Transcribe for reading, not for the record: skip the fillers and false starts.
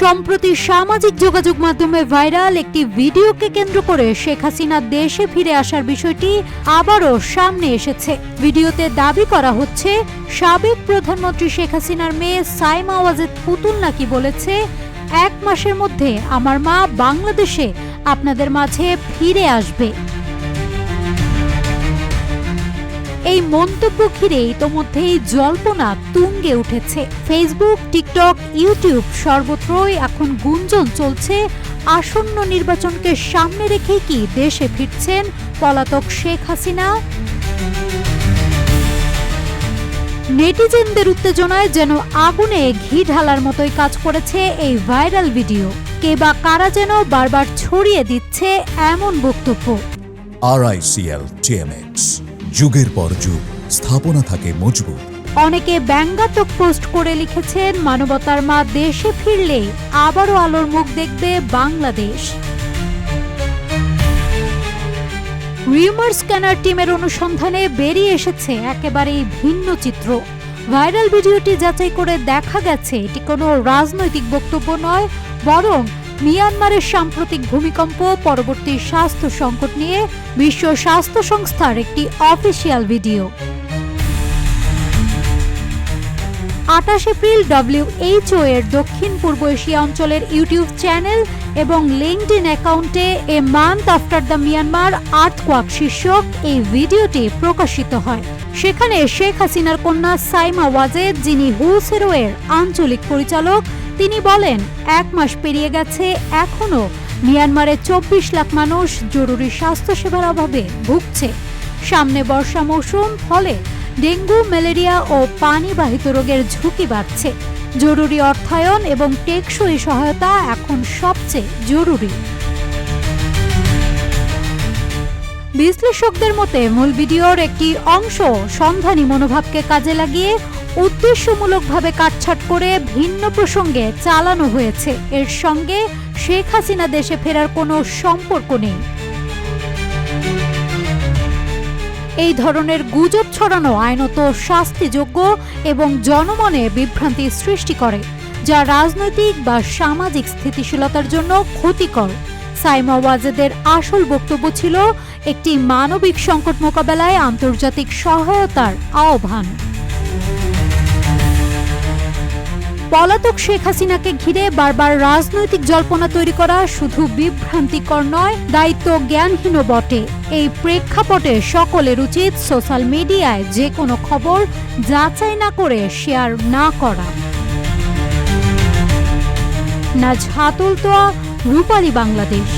সম্প্রতি সামাজিক যোগাযোগ মাধ্যমে ভাইরাল একটি ভিডিওকে কেন্দ্র করে শেখ হাসিনা দেশে ফিরে আসার বিষয়টি আবারও সামনে এসেছে। ভিডিওতে দাবি করা হচ্ছে, সাবেক প্রধানমন্ত্রী শেখ হাসিনার মেয়ে সাইমা ওয়াজেদ পুতুল নাকি বলেছে, 1 মাসের মধ্যে আমার মা বাংলাদেশে আপনাদের মাঝে ফিরে আসবে। এই মন্তব্য ঘিরে ইতোমধ্যেই জল্পনা তুঙ্গে উঠেছে। ফেসবুক, টিকটক, ইউটিউব সর্বত্রই এখন গুঞ্জন চলছে, আসন্ন নির্বাচনকে সামনে রেখেই কি দেশে ফিরছেন পলাতক শেখ হাসিনা। নেটিজেনদের উত্তেজনায় যেন আগুনে ঘি ঢালার মতোই কাজ করেছে এই ভাইরাল ভিডিও। কে বা কারা যেন বারবার ছড়িয়ে দিচ্ছে এমন বক্তব্য। RICL TMX, যুগের পর যুগ স্থাপনা থাকে মজবুত। অনেকে ব্যঙ্গাত্মক পোস্ট করে লিখেছেন, মানবতার মা দেশে ফিরলে আবারও আলোর মুখ দেখবে বাংলাদেশ। রিউমার স্ক্যানার টিমের অনুসন্ধানে বেরিয়ে এসেছে একেবারেই ভিন্ন চিত্র। ভাইরাল ভিডিওটি যাচাই করে দেখা গেছে এটি কোনো রাজনৈতিক বক্তব্য নয়, বরং মিয়ানমারের সাম্প্রতিক ভূমিকম্প পরবর্তী স্বাস্থ্য সংকট নিয়ে বিশ্ব স্বাস্থ্য সংস্থার একটি অফিসিয়াল ভিডিও। 28 এপ্রিল WHO এর দক্ষিণ পূর্ব এশিয়া অঞ্চলের ইউটিউব চ্যানেল এবং লিঙ্কডইন অ্যাকাউন্টে a month after the Myanmar earthquake শীর্ষক এই ভিডিওটি প্রকাশিত হয়। সেখানে শেখ হাসিনার কন্যা সাইমা ওয়াজেদ, যিনি হুসেরোয়ের আঞ্চলিক পরিচালক, তিনি বলেন, 1 মাস পেরিয়ে গেছে, এখনও মিয়ানমারে 24 লাখ মানুষ জরুরি স্বাস্থ্যসেবার অভাবে ভুগছে। সামনে বর্ষা মৌসুম, ফলে ডেঙ্গু, ম্যালেরিয়া ও পানিবাহিত রোগের ঝুঁকি বাড়ছে। জরুরি অর্থায়ন এবং টেকসই সহায়তা এখন সবচেয়ে জরুরি। বিশ্লেষকদের মতে মূল ভিডিওর একটি অংশ সন্ধানী মনোভাবকে কাজে লাগিয়ে উদ্দেশ্যমূলকভাবে কাটছাঁট করে ভিন্ন প্রসঙ্গে চালানো হয়েছে। এর সঙ্গে শেখ হাসিনা দেশে ফেরার কোনো সম্পর্ক নেই। এই ধরনের গুজব ছড়ানো আইনত শাস্তিযোগ্য এবং জনমনে বিভ্রান্তি সৃষ্টি করে, যা রাজনৈতিক বা সামাজিক স্থিতিশীলতার জন্য ক্ষতিকর। সাইমা ওয়াজেদের আসল বক্তব্য ছিল একটি মানবিক সংকট মোকাবেলায় আন্তর্জাতিক সহায়তার আহ্বান। পলাতক শেখ হাসিনাকে ঘিরে বারবার রাজনৈতিক জল্পনা তৈরি করা শুধু বিভ্রান্তিকর নয়, দায়িত্ব জ্ঞানহীন বটে। এই প্রেক্ষাপটে সকলের উচিত সোশ্যাল মিডিয়ায় যে কোনো খবর যাচাই না করে শেয়ার না করা। নাজহাতুল তোয়া, রূপালী বাংলাদেশ।